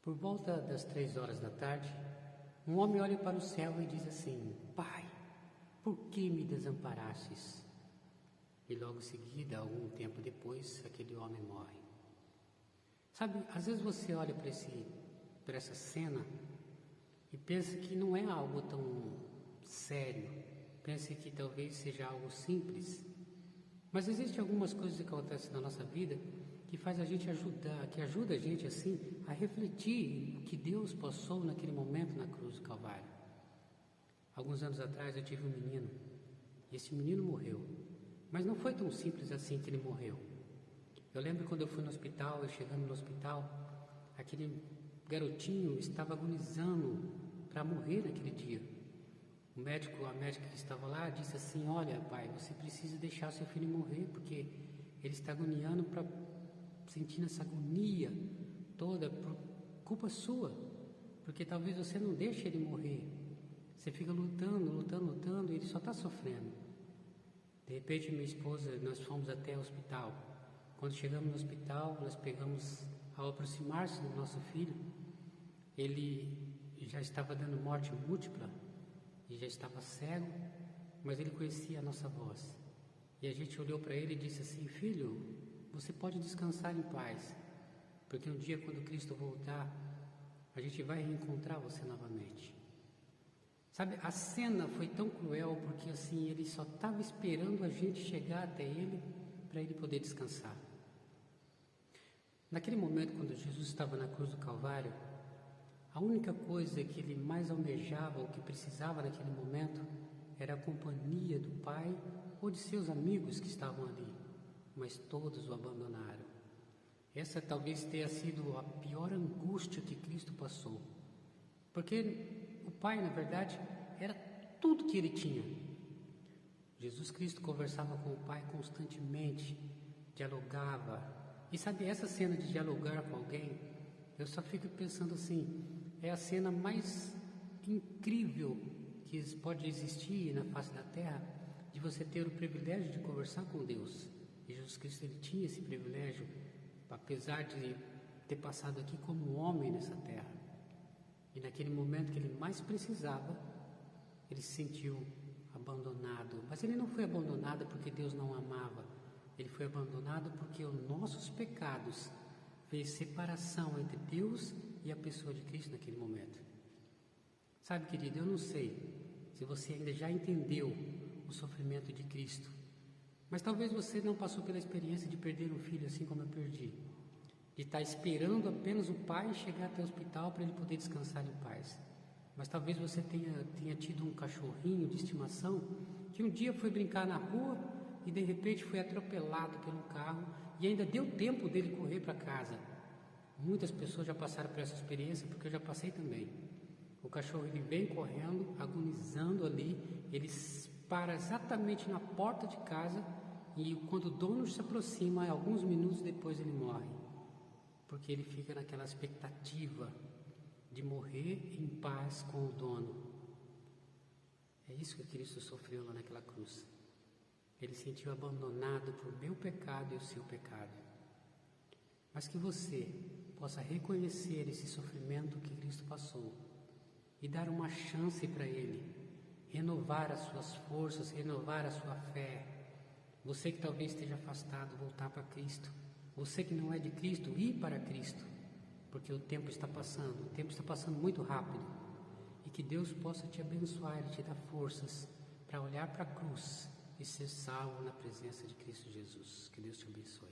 Por volta das 3 horas da tarde, um homem olha para o céu e diz assim: Pai, por que me desamparastes? E logo em seguida, algum tempo depois, aquele homem morre. Sabe, às vezes você olha para essa cena e pensa que não é algo tão sério, pensa que talvez seja algo simples, mas existem algumas coisas que acontecem na nossa vida que faz a gente que ajuda a gente assim a refletir o que Deus passou naquele momento na cruz do Calvário. Alguns anos atrás eu tive um menino, e esse menino morreu, mas não foi tão simples assim que ele morreu. Eu lembro quando eu fui no hospital, chegando no hospital, aquele garotinho estava agonizando para morrer naquele dia. A médica que estava lá disse assim: olha, pai, você precisa deixar seu filho morrer, porque ele está agoniando, sentindo essa agonia toda por culpa sua, porque talvez você não deixe ele morrer. Você fica lutando e ele só está sofrendo. De repente, minha esposa, nós fomos até o hospital. Quando chegamos no hospital, nós pegamos, ao aproximar-se do nosso filho, ele já estava dando morte múltipla e já estava cego, mas ele conhecia a nossa voz. E a gente olhou para ele e disse assim: filho, você pode descansar em paz, porque um dia, quando Cristo voltar, a gente vai reencontrar você novamente. Sabe, a cena foi tão cruel porque assim ele só estava esperando a gente chegar até ele para ele poder descansar. Naquele momento, quando Jesus estava na cruz do Calvário, a única coisa que ele mais almejava, ou que precisava naquele momento, era a companhia do Pai ou de seus amigos que estavam ali, mas todos o abandonaram. Essa talvez tenha sido a pior angústia que Cristo passou, porque o Pai, na verdade, era tudo que ele tinha. Jesus Cristo conversava com o Pai constantemente, dialogava. E sabe, essa cena de dialogar com alguém, eu só fico pensando assim, é a cena mais incrível que pode existir na face da terra, de você ter o privilégio de conversar com Deus. E Jesus Cristo, ele tinha esse privilégio, apesar de ter passado aqui como homem nessa terra. E naquele momento que ele mais precisava, ele se sentiu abandonado. Mas ele não foi abandonado porque Deus não amava. Ele foi abandonado porque os nossos pecados fez separação entre Deus e a pessoa de Cristo naquele momento. Sabe, querido, eu não sei se você ainda já entendeu o sofrimento de Cristo, mas talvez você não passou pela experiência de perder um filho assim como eu perdi, de estar esperando apenas o pai chegar até o hospital para ele poder descansar em paz. Mas talvez você tenha tido um cachorrinho de estimação que um dia foi brincar na rua e de repente foi atropelado pelo carro e ainda deu tempo dele correr para casa. Muitas pessoas já passaram por essa experiência, porque eu já passei também. O cachorro, ele vem correndo, agonizando ali, ele para exatamente na porta de casa e quando o dono se aproxima, alguns minutos depois ele morre, porque ele fica naquela expectativa de morrer em paz com o dono. É isso que Cristo sofreu lá naquela cruz. Ele se sentiu abandonado por meu pecado e o seu pecado. Mas que você possa reconhecer esse sofrimento que Cristo passou e dar uma chance para Ele, renovar as suas forças, renovar a sua fé. Você que talvez esteja afastado, voltar para Cristo. Você que não é de Cristo, ir para Cristo, porque o tempo está passando muito rápido. E que Deus possa te abençoar e te dar forças para olhar para a cruz e ser salvo na presença de Cristo Jesus. Que Deus te abençoe.